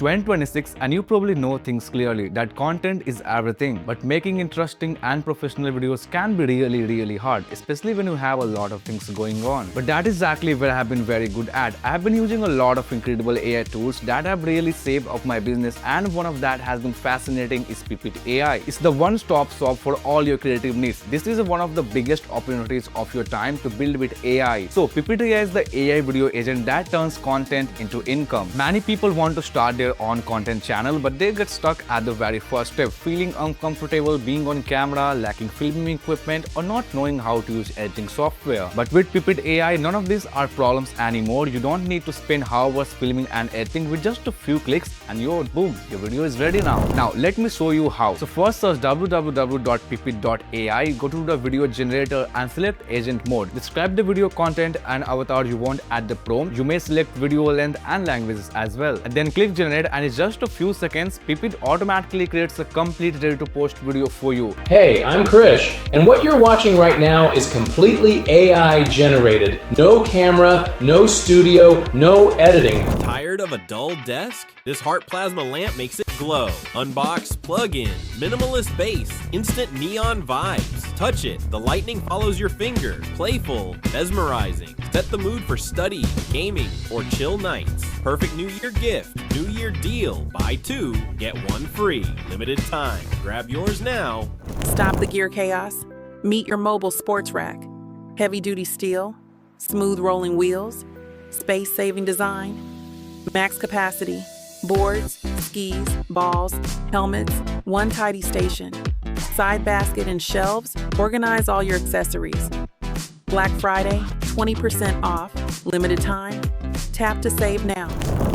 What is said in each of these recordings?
2026 and you probably know things clearly that content is everything, but making interesting and professional videos can be really hard, especially when you have a lot of things going on. But that is exactly where I have been very good at. I have been using a lot of incredible AI tools that have really saved up my business, and one of that has been fascinating is Pipit AI. It's the one-stop shop for all your creative needs. This is one of the biggest opportunities of your time to build with AI. So Pipit AI is the AI video agent that turns content into income. Many people want to start their own content channel, but they get stuck at the very first step, feeling uncomfortable being on camera, lacking filming equipment, or not knowing how to use editing software. But with Pipit AI, none of these are problems anymore. You don't need to spend hours filming and editing. With just a few clicks and your video is ready now. Now let me show you how. So first search www.pipit.ai, go to the video generator and select agent mode. Describe the video content and avatar you want at the prompt. You may select video length and languages as well. And then click generate, and in just a few seconds, Pipit automatically creates a complete ready to post video for you. Hey, I'm Krish, and what you're watching right now is completely AI generated. No camera, no studio, no editing. Tired of a dull desk? This heart plasma lamp makes it glow. Unbox, plug in, minimalist base, instant neon vibes. Touch it, the lightning follows your finger. Playful, mesmerizing. Set the mood for study, gaming, or chill nights. Perfect New Year gift, New Year deal. Buy 2, get 1 free. Limited time. Grab yours now. Stop the gear chaos. Meet your mobile sports rack. Heavy-duty steel, smooth rolling wheels, space-saving design, max capacity, boards, skis, balls, helmets, one tidy station, side basket and shelves. Organize all your accessories. Black Friday, 20% off, limited time. Tap to save now.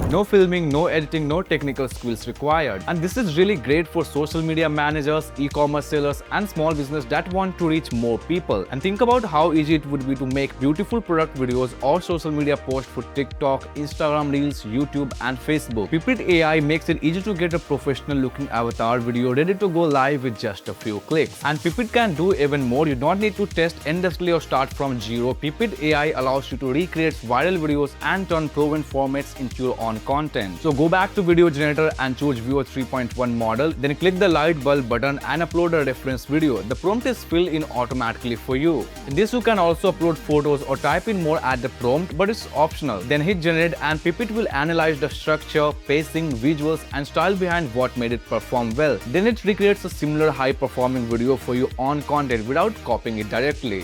No filming, no editing, no technical skills required. And this is really great for social media managers, e-commerce sellers, and small business that want to reach more people. And think about how easy it would be to make beautiful product videos or social media posts for TikTok, Instagram Reels, YouTube, and Facebook. Pipit AI makes it easy to get a professional looking avatar video ready to go live with just a few clicks. And Pipit can do even more. You don't need to test endlessly or start from zero. Pipit AI allows you to recreate viral videos and turn proven formats into your own content. So go back to video generator and choose Viewer 3.1 model, then click the light bulb button and upload a reference video. The prompt is filled in automatically for you. In this you can also upload photos or type in more at the prompt, but it's optional. Then hit generate and Pipit will analyze the structure, pacing, visuals, and style behind what made it perform well. Then it recreates a similar high performing video for your own content without copying it directly.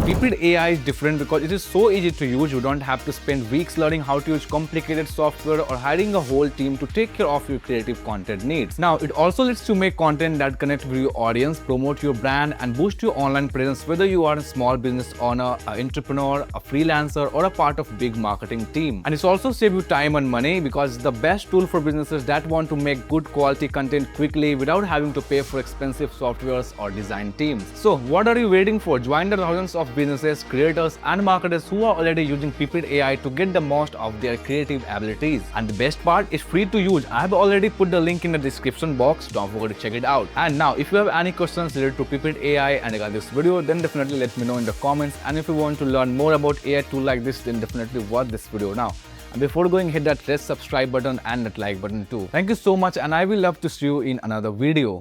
Pipit AI is different because it is so easy to use. You don't have to spend weeks learning how to use complicated software or hiring a whole team to take care of your creative content needs. Now, it also lets you make content that connects with your audience, promote your brand, and boost your online presence, whether you are a small business owner, an entrepreneur, a freelancer, or a part of a big marketing team. And it's also save you time and money because it's the best tool for businesses that want to make good quality content quickly without having to pay for expensive softwares or design teams. So, what are you waiting for? Join the thousands of businesses, creators, and marketers who are already using Pipit AI to get the most of their creative abilities. And the best part, is free to use. I have already put the link in the description box. Don't forget to check it out. And now, if you have any questions related to Pipit AI and regarding this video, then definitely let me know in the comments. And if you want to learn more about AI tool like this, then definitely watch this video now. And before going, hit that red subscribe button and that like button too. Thank you so much, and I will love to see you in another video.